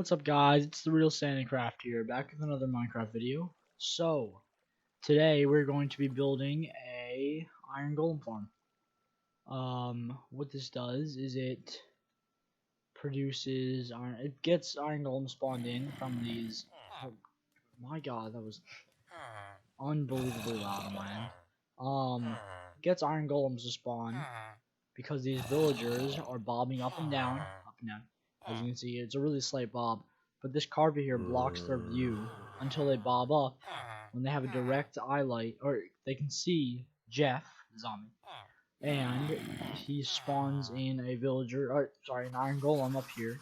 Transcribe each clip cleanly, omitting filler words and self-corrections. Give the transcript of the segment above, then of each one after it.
What's up guys, it's the real Sandcraft here, back with another Minecraft video. So, today we're going to be building a iron golem farm. What this does is it produces iron, it gets iron golem spawned in from these, oh my god, that was unbelievably loud on my end. It gets iron golems to spawn because these villagers are bobbing up and down, as you can see, it's a really slight bob. But this carpet here blocks their view until they bob up when they have a direct eye light, or they can see Jeff, the zombie. And he spawns in a villager, or sorry, an iron golem up here.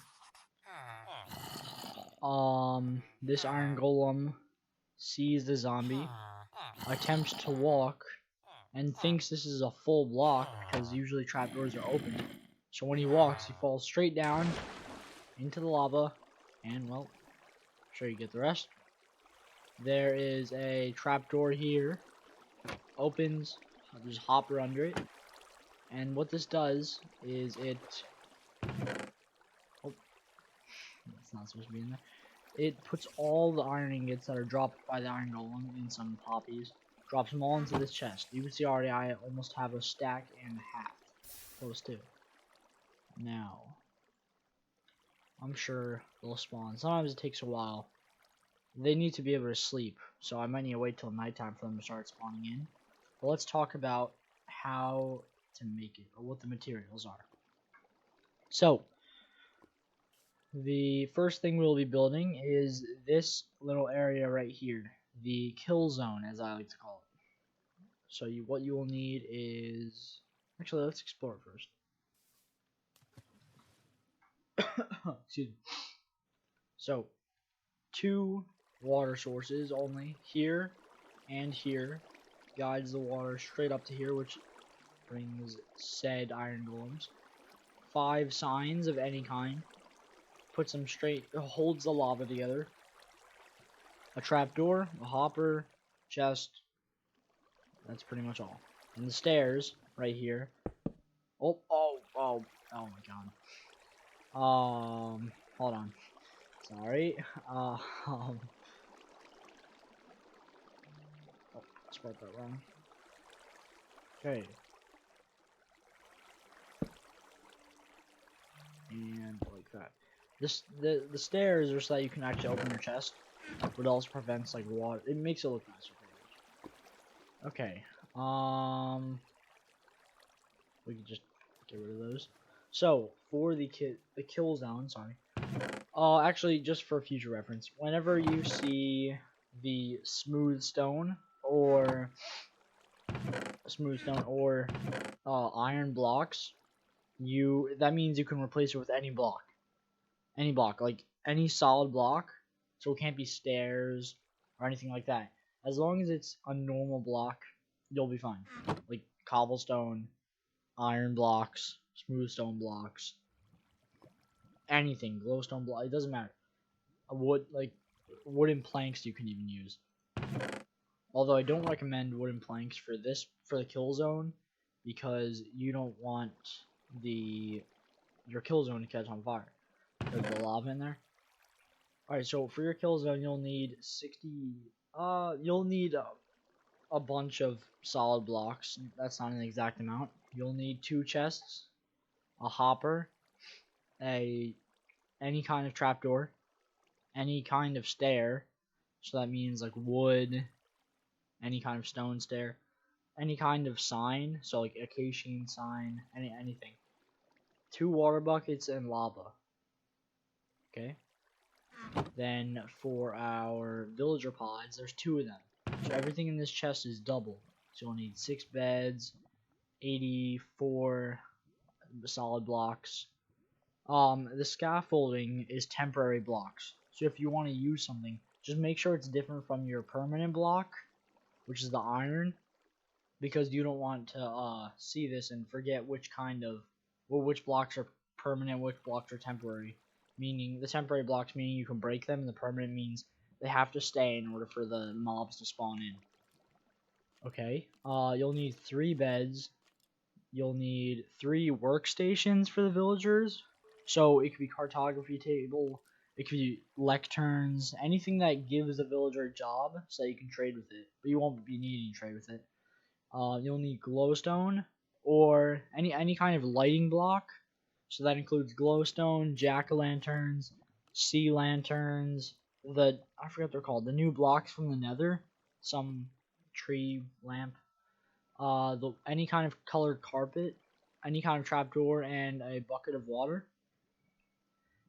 This iron golem sees the zombie, attempts to walk, and thinks this is a full block because usually trapdoors are open. So when he walks, he falls straight down into the lava, and well, I'm sure you get the rest. There is a trapdoor here, opens, there's a hopper under it, and what this does is oh, it's not supposed to be in there. It puts all the iron ingots that are dropped by the iron golem in some poppies, drops them all into this chest. You can see already I almost have a stack and a half, close to. Now, I'm sure they'll spawn. Sometimes it takes a while. They need to be able to sleep, so I might need to wait till nighttime for them to start spawning in. But let's talk about how to make it, or what the materials are. So, the first thing we'll be building is this little area right here, the kill zone, as I like to call it. So what you will need is, actually let's explore it first. Excuse me. So, 2 water sources only, here and here, guides the water straight up to here, which brings said iron golems. 5 signs of any kind, puts them straight, holds the lava together. A trapdoor, a hopper, chest, that's pretty much all. And the stairs, right here. Oh my god. Hold on. Sorry. Oh, spelled that wrong. Okay. And like that. The stairs are so that you can actually open your chest, but also prevents like water. It makes it look nicer. Okay. We can just get rid of those. So for the kill zone, sorry. Actually, just for future reference, whenever you see the smooth stone or iron blocks, that means you can replace it with any block, like any solid block. So it can't be stairs or anything like that. As long as it's a normal block, you'll be fine. Like cobblestone, iron blocks, smooth stone blocks, anything, glowstone block, it doesn't matter. Wooden planks you can even use. Although I don't recommend wooden planks for the kill zone, because you don't want your kill zone to catch on fire. There's the lava in there. Alright, so for your kill zone you'll need you'll need a bunch of solid blocks. That's not an exact amount. You'll need 2 chests, a hopper, any kind of trapdoor, any kind of stair, so that means like wood, any kind of stone stair, any kind of sign, so like acacia sign, anything. 2 water buckets and lava. Okay. Then for our villager pods, there's 2 of them. So everything in this chest is double. So you'll need 6 beds, 84 solid blocks. The scaffolding is temporary blocks. So if you want to use something, just make sure it's different from your permanent block, which is the iron, because you don't want to see this and forget which blocks are permanent, which blocks are temporary. Meaning the temporary blocks meaning you can break them, and the permanent means they have to stay in order for the mobs to spawn in. Okay. You'll need 3 beds. You'll need 3 workstations for the villagers. So it could be cartography table, It could be lecterns, anything that gives the villager a job so that you can trade with it, but you won't be needing to trade with it. You'll need glowstone or any kind of lighting block. So that includes glowstone, jack-o'-lanterns, sea lanterns, I forget what they're called, the new blocks from the Nether, some tree lamp, any kind of colored carpet, any kind of trapdoor, and a bucket of water.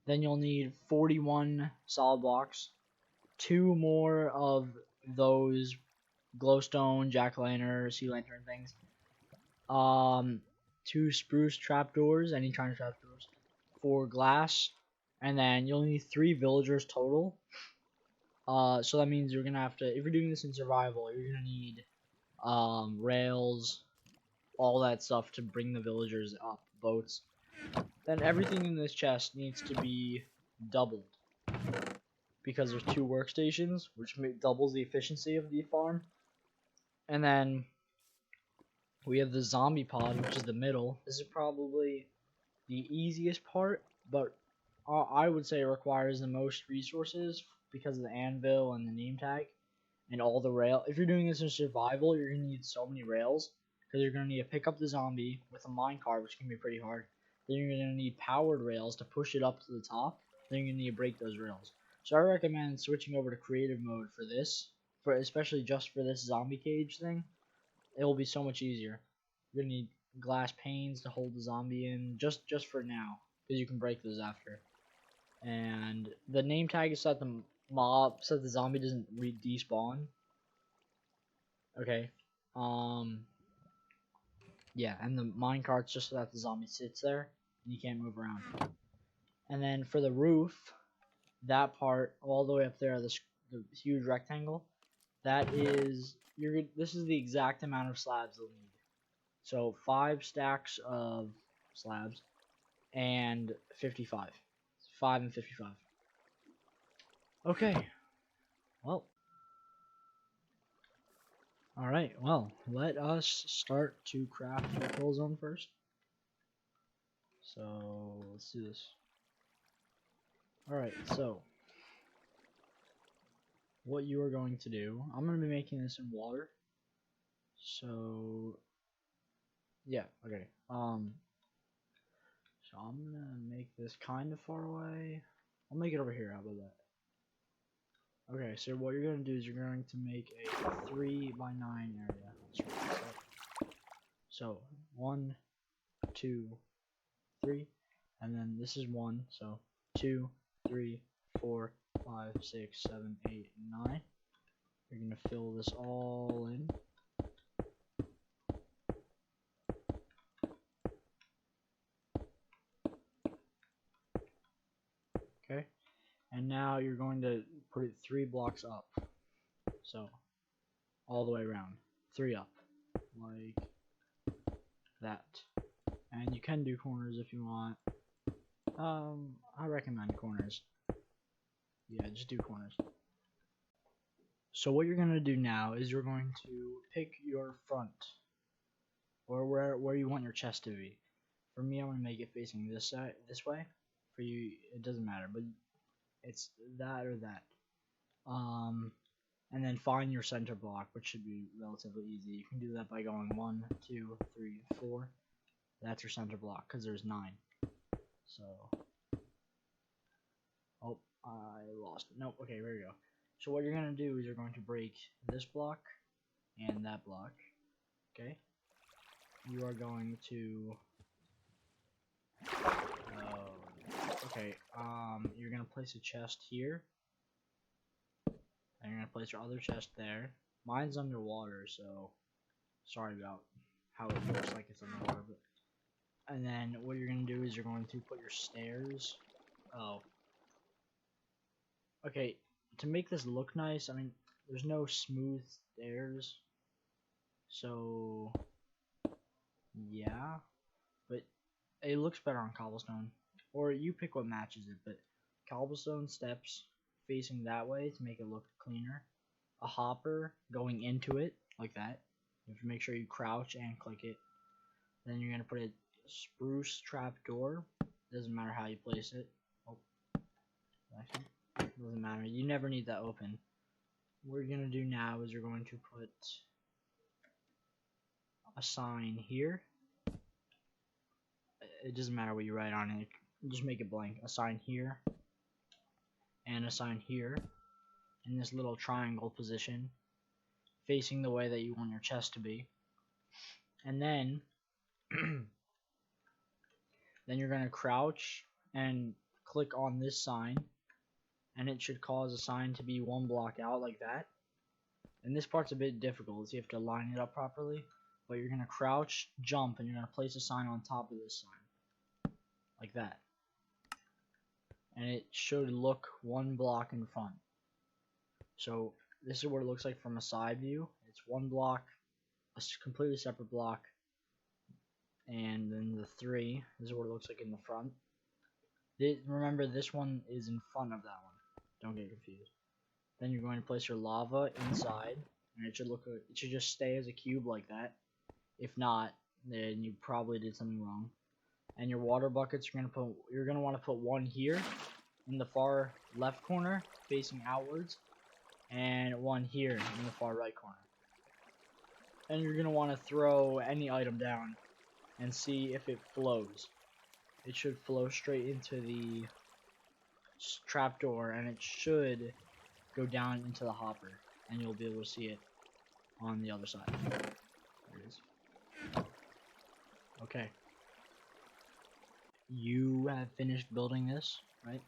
Then you'll need 41 solid blocks, 2 more of those glowstone, jack-o'-lantern, sea lantern things, 2 spruce trapdoors, any kind of trapdoors, 4 glass, and then you'll need 3 villagers total. So that means you're gonna have to, if you're doing this in survival, you're gonna need rails, all that stuff to bring the villagers up, boats. Then everything in this chest needs to be doubled because there's 2 workstations, which doubles the efficiency of the farm. And then we have the zombie pod, which is the middle. This is probably the easiest part, but I would say it requires the most resources because of the anvil and the name tag and all the rail. If you're doing this in survival, you're going to need so many rails because you're going to need to pick up the zombie with a minecart, which can be pretty hard. Then you're going to need powered rails to push it up to the top. Then you're going to need to break those rails. So I recommend switching over to creative mode for this, especially just for this zombie cage thing. It will be so much easier. You're going to need glass panes to hold the zombie in just for now, because you can break those after. And the name tag is so that the zombie doesn't despawn. Okay. Yeah, and the minecart's just so that the zombie sits there and you can't move around. And then for the roof, that part all the way up there, the huge rectangle, this is the exact amount of slabs you'll need. So 5 stacks of slabs and 55. 5 and 55. Okay. Well. Alright, well, let us start to craft the kill zone first. So, let's do this. Alright, so what you are going to do, I'm going to be making this in water. So, yeah, okay. So I'm going to make this kind of far away. I'll make it over here, how about that? Okay, so what you're going to do is you're going to make a 3 by 9 area. So, 1, 2, 3, and then this is 1, so 2, 3, 4, 5, 6, 7, 8, 9. You're going to fill this all in. Okay, and now you're going to put it 3 blocks up. So, all the way around. 3 up. Like that. And you can do corners if you want. I recommend corners. Yeah, just do corners. So what you're going to do now is you're going to pick your front. Or where you want your chest to be. For me, I'm going to make it facing this way. For you, it doesn't matter, but it's that or that. And then find your center block, which should be relatively easy. You can do that by going 1, 2, 3, 4. That's your center block, because there's 9. So, oh, I lost it. Nope, okay, here we go. So what you're going to do is you're going to break this block and that block, okay? You are going to, okay, you're going to place a chest here. And you're going to place your other chest there. Mine's underwater, so sorry about how it looks like it's underwater. But, and then what you're going to do is you're going to put your stairs. Oh. Okay, to make this look nice, I mean, there's no smooth stairs. So, yeah. But it looks better on cobblestone. Or you pick what matches it, but cobblestone steps facing that way to make it look cleaner. A hopper going into it like that. You have to make sure you crouch and click it. Then you're going to put a spruce trapdoor. Doesn't matter how you place it. Oh, Actually, doesn't matter. You never need that open. What you're gonna do now is you're going to put a sign here. It doesn't matter what you write on it. Just make it blank. A sign here and a sign here in this little triangle position, facing the way that you want your chest to be. And then then you're gonna crouch and click on this sign, and it should cause a sign to be one block out like that. And this part's a bit difficult, so you have to line it up properly. But you're gonna crouch, jump, and you're gonna place a sign on top of this sign, like that. And it should look one block in front. So this is what it looks like from a side view. It's one block, a completely separate block, and then the 3. This is what it looks like in the front. Remember, this one is in front of that one. Don't get confused. Then you're going to place your lava inside, and it should just stay as a cube like that. If not, then you probably did something wrong. And your water buckets, you're gonna want to put one here in the far left corner, facing outwards, and one here in the far right corner. And you're gonna want to throw any item down and see if it flows. It should flow straight into the trapdoor, and it should go down into the hopper, and you'll be able to see it on the other side. There it is. Okay. You have finished building this, right?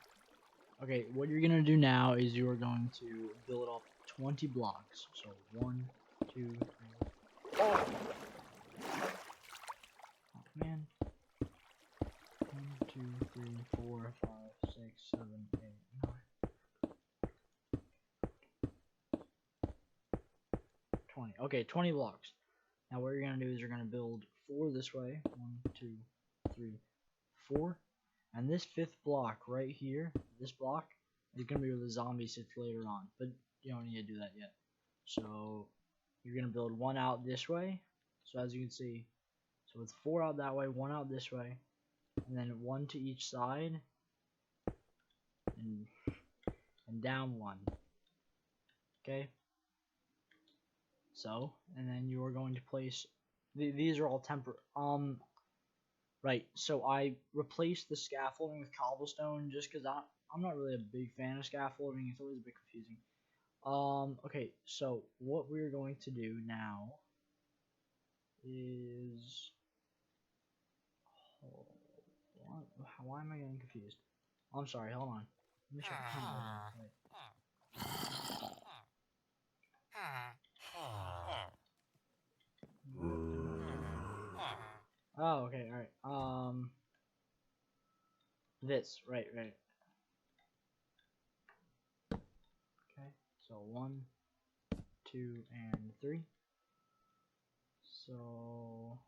Okay, what you're gonna do now is you are going to build up 20 blocks. So 1, 2, 3. Oh man. 1, 2, 3, 4, 5, 6, 7, 8, 9. 20. Okay, 20 blocks. Now what you're gonna do is you're gonna build 4 this way. 1, 2, 3, 4. And this 5th block right here, this block, is gonna be where the zombie sits later on. But you don't need to do that yet. So you're gonna build 1 out this way. So as you can see, so it's 4 out that way, 1 out this way, and then 1 to each side, and down 1. Okay. So, and then you are going to place. These are all temporary. Right. So I replaced the scaffolding with cobblestone just because I'm not really a big fan of scaffolding. It's always a bit confusing. Okay. So what we're going to do now is. Why am I getting confused? I'm sorry. Hold on. Let me check. Wait. Oh, okay, alright. This, right. Okay, so 1, 2, and 3. So.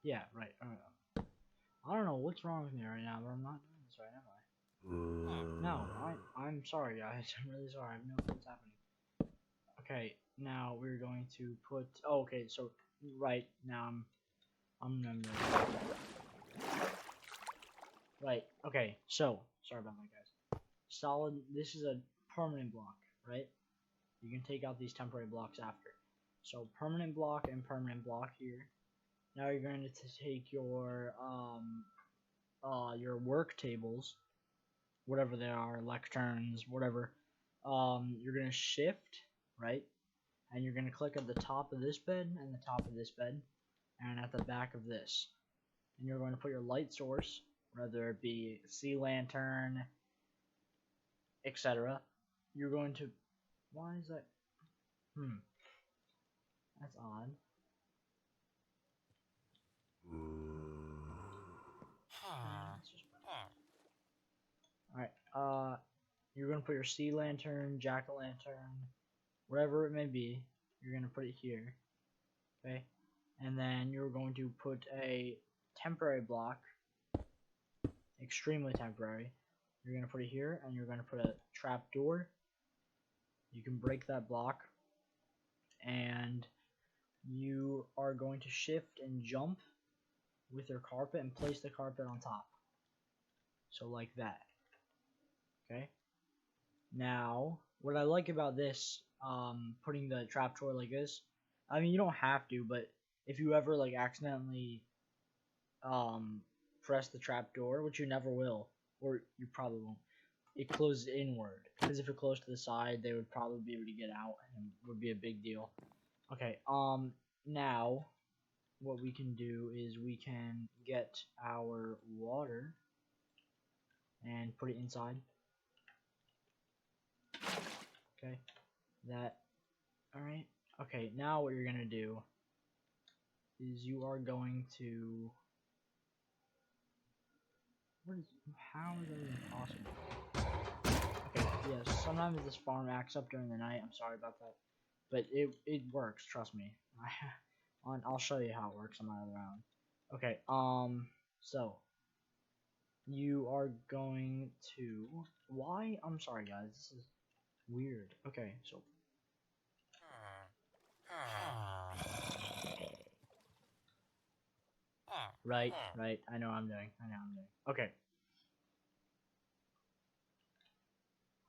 Yeah, right. I don't know what's wrong with me right now, but I'm not doing this right, am I? No, I'm sorry, guys. I'm really sorry. I have no clue what's happening. Okay, now we're going to put. Oh, okay, so right now I'm remembering. Right. Okay. So sorry about that, guys. Solid. This is a permanent block, right? You can take out these temporary blocks after. So permanent block and permanent block here. Now you're going to take your work tables, whatever they are, lecterns, whatever. You're gonna shift, right? And you're gonna click at the top of this bed and the top of this bed, and at the back of this. And you're going to put your light source, whether it be sea lantern, etc. You're going to. Why is that? That's odd. Alright, you're gonna put your sea lantern, jack-o'-lantern, whatever it may be, you're gonna put it here. Okay? And then you're going to put a temporary block, extremely temporary. You're gonna put it here, and you're gonna put a trap door. You can break that block, and you are going to shift and jump with your carpet and place the carpet on top. So like that. Okay. Now, what I like about this, putting the trapdoor like this, I mean you don't have to, but if you ever like accidentally press the trapdoor, which you never will, or you probably won't, it closes inward. Because if it closed to the side, they would probably be able to get out, and it would be a big deal. Okay. Now what we can do is we can get our water and put it inside. Okay. That. All right. Okay. Now what you're gonna do is you are going to. How is that even possible? Okay, yes, sometimes this farm acts up during the night. I'm sorry about that. But it works, trust me. I'll show you how it works on my other round. Okay, so you are going to I'm sorry guys, this is weird. Okay, so right, I know I'm doing. Okay.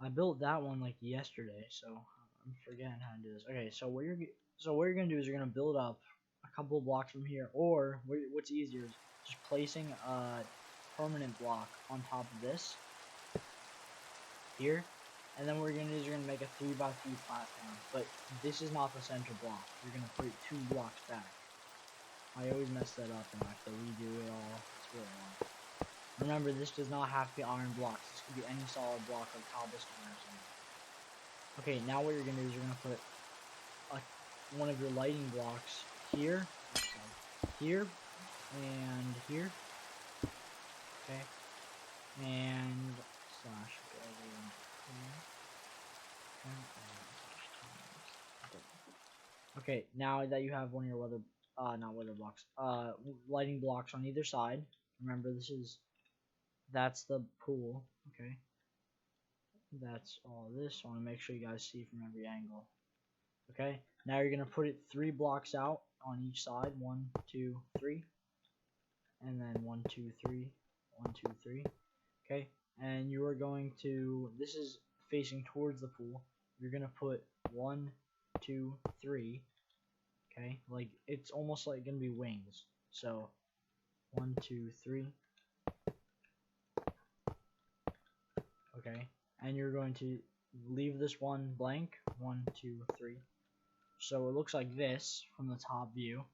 I built that one like yesterday, so I'm forgetting how to do this. Okay, so what you're gonna do is you're gonna build up a couple of blocks from here, or what's easier is just placing a permanent block on top of this here, and then what you're gonna do is you're gonna make a 3x3 platform. But this is not the center block. You're gonna put it 2 blocks back. I always mess that up and I have to redo it all. It's really long. Remember, this does not have to be iron blocks. This could be any solid block like cobblestone or something. Okay, now what you're going to do is you're going to put one of your lighting blocks here, here, and here. Okay, and slash. Okay, now that you have one of your not weather blocks, lighting blocks on either side. Remember, that's the pool. Okay. That's all this. I want to make sure you guys see from every angle. Okay, now you're going to put it 3 blocks out on each side. 1, 2, 3. And then 1, 2, 3. 1, 2, 3. Okay, and you are going to, this is facing towards the pool. You're going to put 1, 2, 3. Okay, like it's almost like going to be wings. So 1, 2, 3. Okay, and you're going to leave this one blank. 1, 2, 3. So it looks like this from the top view.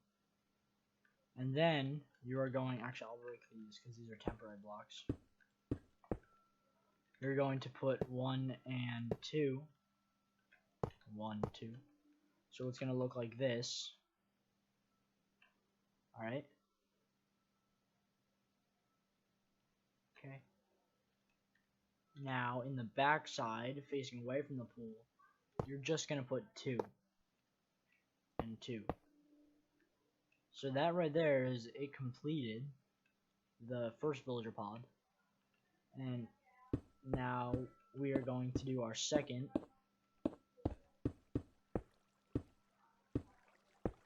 And then you are going, actually I'll break these because these are temporary blocks. You're going to put 1 and 2. 1, 2. So it's going to look like this. Alright. Okay. Now in the back side, facing away from the pool, you're just going to put 2. And 2. So that right there is it completed the first villager pod. And now we are going to do our second.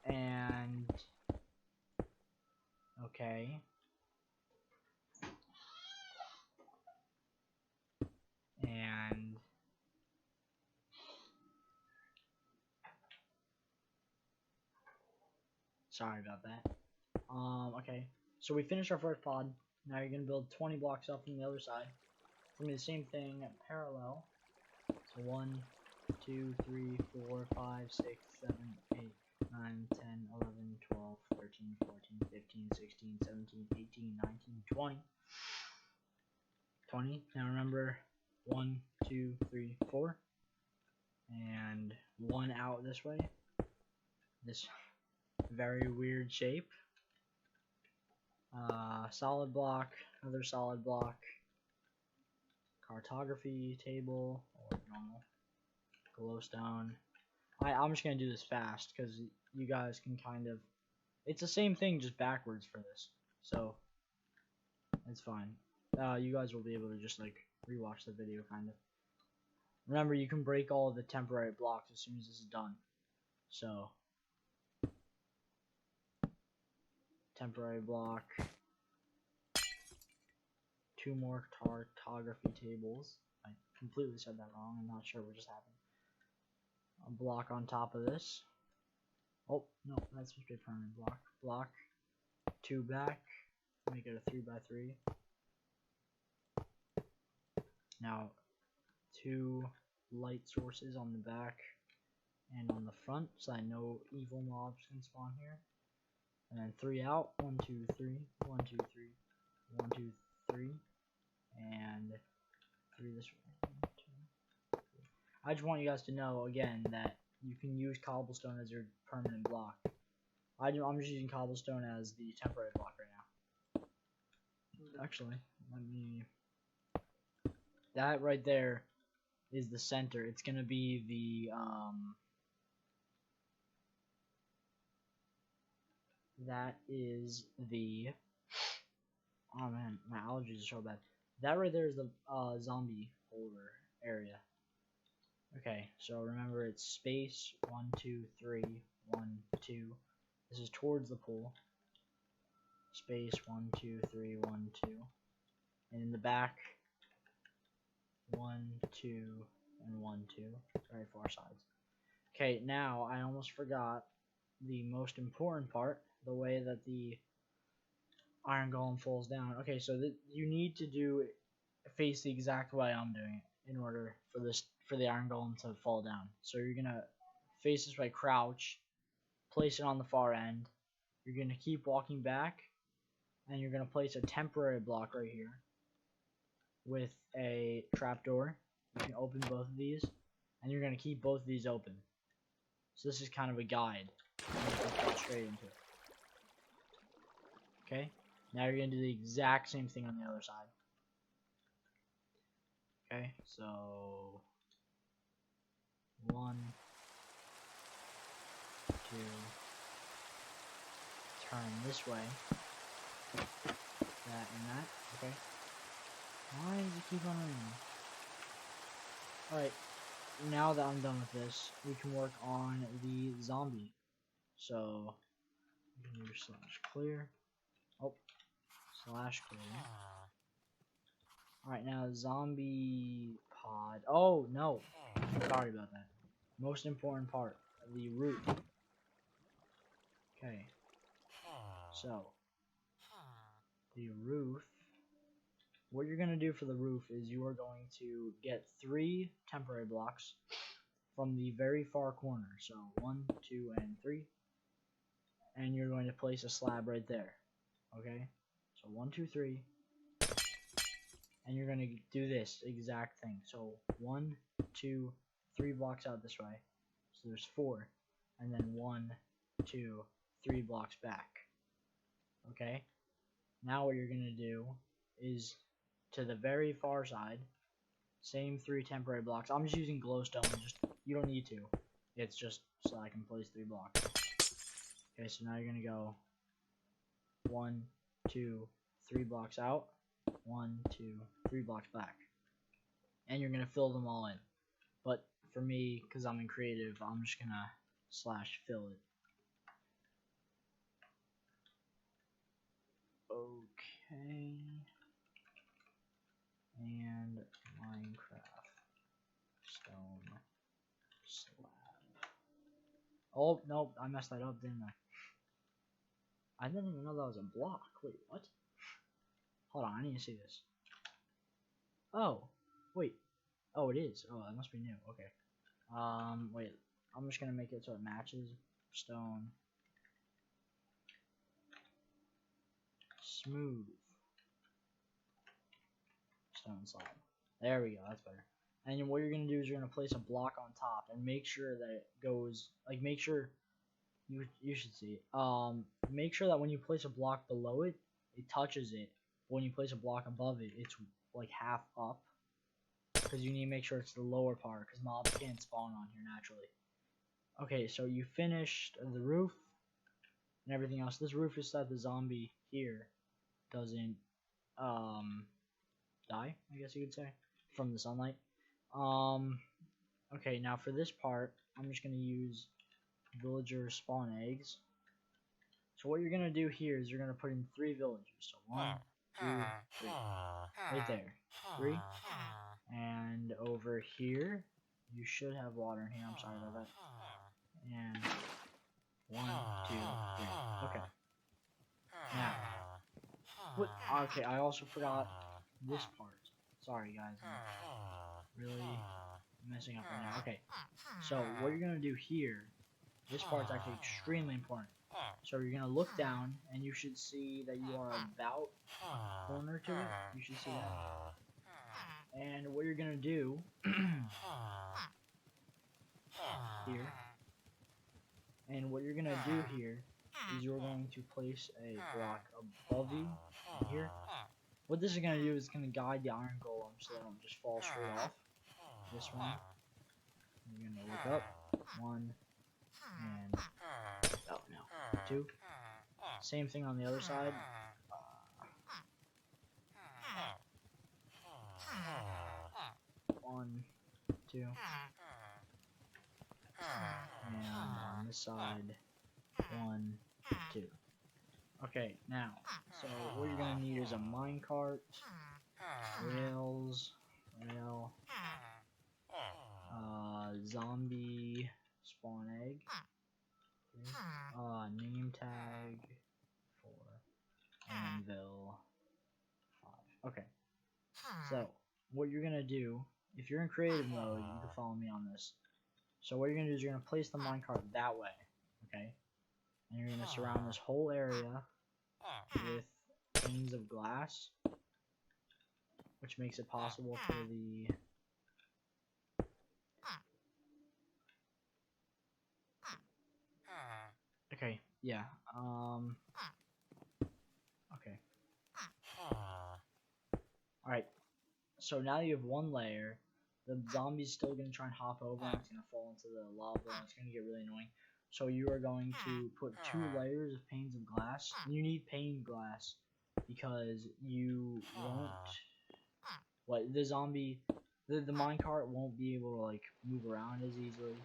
And okay. And sorry about that. Okay. So we finished our first pod. Now you're gonna build 20 blocks up from the other side. It's gonna be the same thing parallel. So 1, 2, 3, 4, 5, 6, 7, 8, 9, 10, 11, 12, 13, 14, 15, 16, 17, 18, 19, 20. 20. Now remember 1, 2, 3, 4. And 1 out this way. This very weird shape. Solid block, another solid block, cartography table, or normal, glowstone. I'm just gonna do this fast because you guys can kind of, it's the same thing just backwards for this, so it's fine. You guys will be able to just like rewatch the video kind of. Remember, you can break all of the temporary blocks as soon as this is done. So temporary block, 2 more cartography tables. I completely said that wrong. I'm not sure what just happened. A block on top of this. Oh, no, that's supposed to be a permanent block. Block, 2 back, make it a 3x3. Now, 2 light sources on the back and on the front, so I know evil mobs can spawn here. And then 3 out, 1, 2, 3, 1, 2, 3, 1, 2, 3, and 3 this way. 1, 2, 3. I just want you guys to know again that you can use cobblestone as your permanent block. I'm just using cobblestone as the temporary block right now. Actually, let me. That right there is the center. It's gonna be the That is the. Oh man, my allergies are so bad. That right there is the zombie holder area. Okay, so remember it's space 1, 2, 3, 1, 2. This is towards the pool. Space 1, 2, 3, 1, 2. And in the back, 1, 2, and 1, 2. Very far sides. Okay, now I almost forgot the most important part, the way that the iron golem falls down. Okay, so you need to face the exact way I'm doing it in order for the iron golem to fall down. So you're gonna face this way, crouch, place it on the far end. You're gonna keep walking back, and you're gonna place a temporary block right here with a trapdoor. You can open both of these, and you're gonna keep both of these open. So this is kind of a guide. You can fall straight into it. Okay. Now you're going to do the exact same thing on the other side. Okay, so 1, 2, turn this way, that and that, okay. Why does it keep on running? Alright, now that I'm done with this, we can work on the zombie. So, we can do /clear. Oh, /clear. Alright, now zombie pod. Oh, no. Sorry about that. Most important part, the roof. Okay. So, the roof. What you're going to do for the roof is you are going to get 3 temporary blocks from the very far corner. So, 1, 2, and 3. And you're going to place a slab right there. Okay? So, 1, 2, 3. And you're going to do this exact thing. So 1, 2, 3 blocks out this way. So there's 4. And then 1, 2, 3 blocks back. Okay? Now what you're going to do is to the very far side, same 3 temporary blocks. I'm just using glowstone. You don't need to. It's just so I can place 3 blocks. Okay, so now you're going to go 1, 2, 3 blocks out. 1, 2, 3 blocks back, and you're gonna fill them all in. But for me, because I'm in creative, I'm just gonna /fill it. Okay, and Minecraft stone slab. Oh nope, I messed that up, didn't I? I didn't even know that was a block. Wait, what? Hold on, I need to see this. Oh, wait. Oh, it is. Oh, that must be new. Okay. Wait. I'm just gonna make it so it matches. Stone. Smooth. Stone slab. There we go. That's better. And what you're gonna do is you're gonna place a block on top and make sure that it goes. Like, make sure you should see it. Make sure that when you place a block below it, it touches it. When you place a block above it, it's like half up, because you need to make sure it's the lower part, because mobs can't spawn on here naturally. Okay, so you finished the roof and everything else. This roof is so that the zombie here doesn't die, I guess you could say, from the sunlight. Okay, now for this part, I'm just gonna use villager spawn eggs. So what you're gonna do here is you're gonna put in 3 villages. So 1, 2, 3. Right there. 3. And over here, you should have water in here. I'm sorry about that. And 1, 2, 3. Okay. Now, what? Okay, I also forgot this part. Sorry, guys. I'm really messing up right now. Okay. So what you're gonna do here? This part's actually extremely important. So you're gonna look down, and you should see that you are about corner to it. You should see that. And what you're gonna do here, and what you're gonna do here is you're going to place a block above you here. What this is gonna do is gonna guide the iron golem so they don't just fall straight off. This one. You're gonna look up. 1 and oh no, 2. Same thing on the other side. 1, 2, and on this side, 1, 2. Okay, now, so what you're gonna need is a minecart, rails, rail, zombie spawn egg, name tag, 4, anvil, 5. Okay, so what you're gonna do, if you're in creative mode, you can follow me on this. So what you're gonna do is you're gonna place the minecart that way, okay? And you're gonna surround this whole area with panes of glass, which makes it possible for the okay, yeah, okay. Alright, so now you have 1 layer. The zombie's still gonna try and hop over, and it's gonna fall into the lava, and it's gonna get really annoying. So you are going to put 2 layers of panes of glass. You need pane glass because you won't. What the zombie, the minecart won't be able to like move around as easily.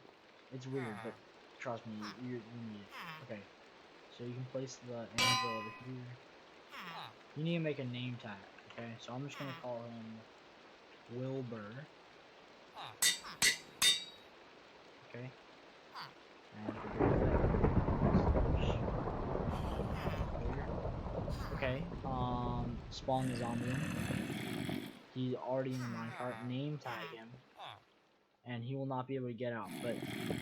It's weird, but trust me, you need it. Okay, so you can place the anvil over here. You need to make a name tag. Okay, so I'm just gonna call him Wilbur. Okay. Okay, spawn the zombie in. He's already in the minecart. Name tag him. And he will not be able to get out. But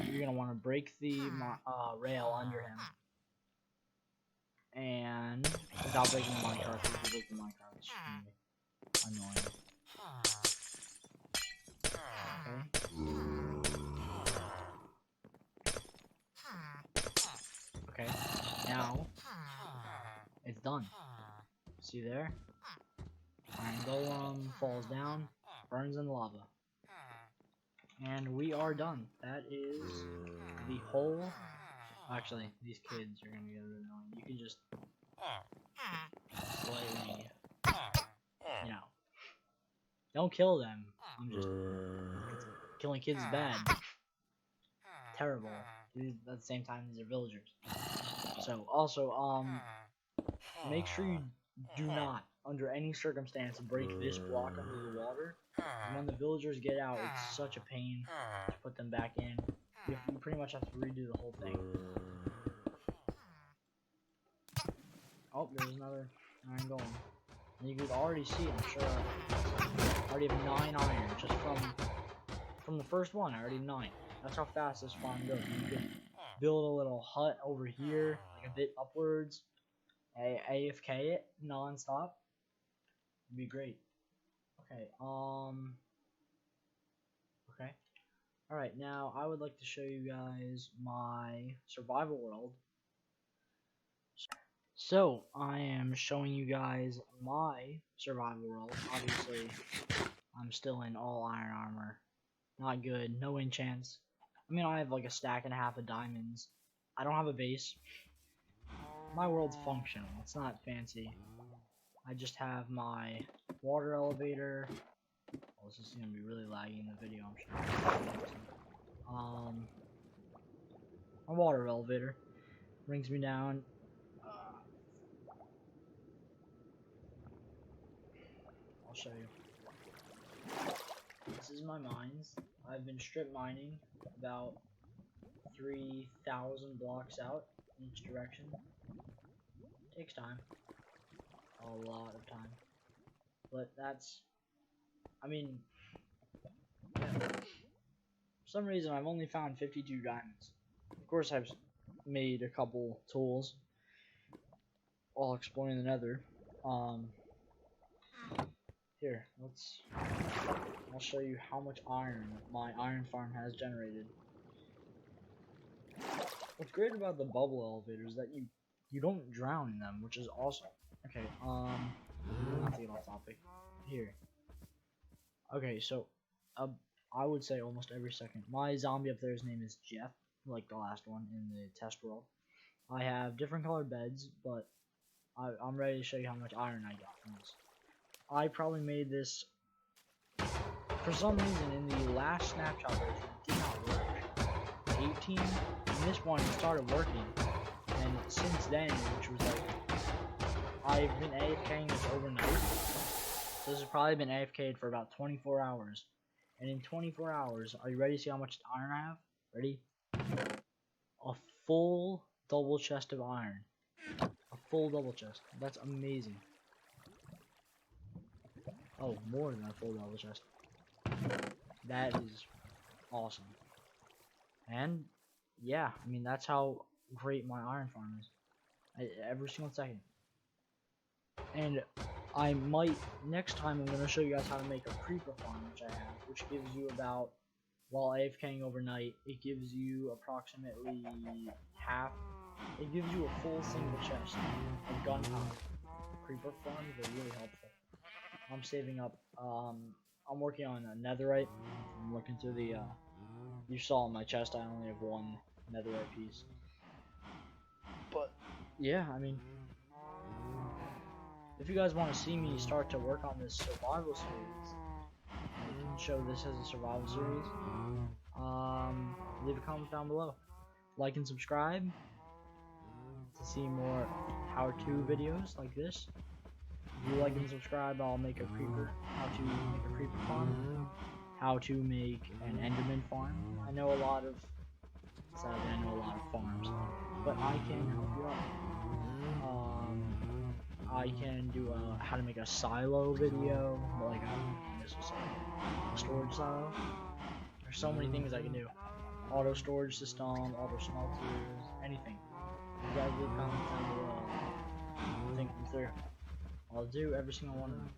you're going to want to break the rail under him. And without breaking the minecart, because if you break the minecart, it's really annoying. Okay. Okay, now it's done. See there? Iron Golem falls down, burns in lava. And we are done. That is the whole... Actually, these kids are gonna get annoying. You can just slightly, you know, don't kill them. I'm just killing kids is bad, terrible. At the same time, these are villagers. So also, make sure you do not, under any circumstance, break this block under the water. When the villagers get out, it's such a pain to put them back in. You pretty much have to redo the whole thing. Oh, there's another iron golem. And you could already see, I'm sure, I already have 9 iron just from the first one. I already have 9. That's how fast this farm goes. You could build a little hut over here, like a bit upwards, AFK it non-stop. It'd be great. Okay, okay. Alright, now I would like to show you guys my survival world. So, I am showing you guys my survival world. Obviously, I'm still in all iron armor. Not good, no enchants. I mean, I have like a stack and a half of diamonds. I don't have a base. My world's functional, it's not fancy. I just have my water elevator. Oh, this is gonna be really laggy in the video, I'm sure. My water elevator brings me down I'll show you. This is my mines. I've been strip mining about 3,000 blocks out in each direction. Takes time. A lot of time. But that's, I mean, yeah. For some reason I've only found 52 diamonds. Of course I've made a couple tools while exploring the nether. Here, I'll show you how much iron my iron farm has generated. What's great about the bubble elevator is that you don't drown in them, which is awesome. Okay, not to get off topic. Here. Okay, so I would say almost every second. My zombie up there's name is Jeff, like the last one in the test world. I have different colored beds, but I'm ready to show you how much iron I got from this. I probably made this for some reason in the last snapshot version. It did not work. 18. In this one, it started working, and since then, which was like I've been AFKing this overnight. So this has probably been AFK'd for about 24 hours. And in 24 hours, are you ready to see how much iron I have? Ready? A full double chest of iron. A full double chest. That's amazing. Oh, more than a full double chest. That is awesome. And yeah, I mean that's how great my iron farm is. Every single second. And I might, next time I'm going to show you guys how to make a creeper farm, which I have, which gives you about, while AFKing overnight, it gives you approximately half, it gives you a full single chest of gunpowder. Creeper farms are really helpful. I'm saving up, I'm working on a netherite. I'm looking through the, you saw in my chest I only have one netherite piece. But, yeah, I mean, if you guys want to see me start to work on this survival series, I can show this as a survival series. Leave a comment down below. Like and subscribe to see more how-to videos like this. If you like and subscribe, I'll make a creeper, how to make a creeper farm, how to make an enderman farm. I know a lot of, sadly I know a lot of farms, but I can help you out. I can do a how to make a silo video, like this was a storage silo. There's so many things I can do. Auto storage system, auto smelters, anything. You guys leave comments down below. Think them through. I'll do every single one of them.